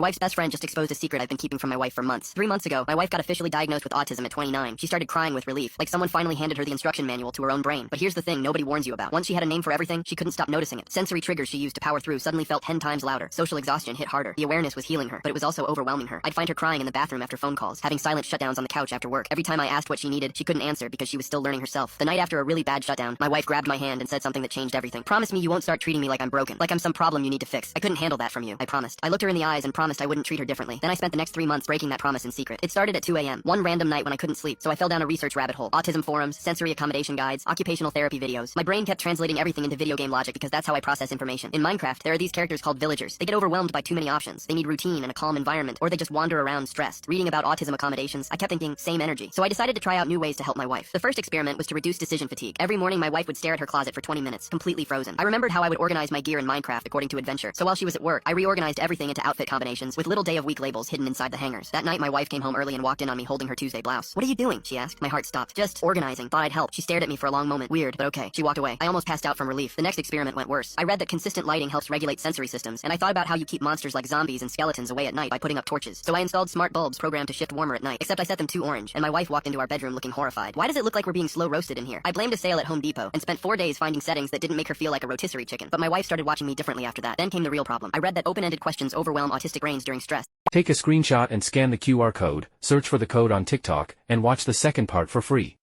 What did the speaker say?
Wife's best friend just exposed a secret I've been keeping from my wife for months. 3 months ago, my wife got officially diagnosed with autism at 29. She started crying with relief, like someone finally handed her the instruction manual to her own brain. But here's the thing nobody warns you about. Once she had a name for everything, she couldn't stop noticing it. Sensory triggers she used to power through suddenly felt 10 times louder. Social exhaustion hit harder. The awareness was healing her, but it was also overwhelming her. I'd find her crying in the bathroom after phone calls, having silent shutdowns on the couch after work. Every time I asked what she needed, she couldn't answer because she was still learning herself. The night after a really bad shutdown, my wife grabbed my hand and said something that changed everything. Promise me you won't start treating me like I'm broken, like I'm some problem you need to fix. I couldn't handle that from you, I promised. I looked her in the eyes and promised I wouldn't treat her differently. Then I spent the next 3 months breaking that promise in secret. It started at 2 a.m. one random night when I couldn't sleep, so I fell down a research rabbit hole. Autism forums, sensory accommodation guides, occupational therapy videos. My brain kept translating everything into video game logic because that's how I process information. In Minecraft, there are these characters called villagers. They get overwhelmed by too many options. They need routine and a calm environment, or they just wander around stressed. Reading about autism accommodations, I kept thinking, same energy. So I decided to try out new ways to help my wife. The first experiment was to reduce decision fatigue. Every morning my wife would stare at her closet for 20 minutes, completely frozen. I remembered how I would organize my gear in Minecraft according to adventure. So while she was at work, I reorganized everything into outfit combinations with little day of week labels hidden inside the hangers. That night my wife came home early and walked in on me holding her Tuesday blouse. "What are you doing?" she asked. My heart stopped. "Just organizing. Thought I'd help." She stared at me for a long moment. Weird, but okay. She walked away. I almost passed out from relief. The next experiment went worse. I read that consistent lighting helps regulate sensory systems, and I thought about how you keep monsters like zombies and skeletons away at night by putting up torches. So I installed smart bulbs programmed to shift warmer at night, except I set them too orange, and my wife walked into our bedroom looking horrified. "Why does it look like we're being slow roasted in here?" I blamed a sale at Home Depot and spent 4 days finding settings that didn't make her feel like a rotisserie chicken. But my wife started watching me differently after that. Then came the real problem. I read that open-ended questions overwhelm autistic brains during stress. Take a screenshot and scan the QR code, search for the code on TikTok, and watch the second part for free.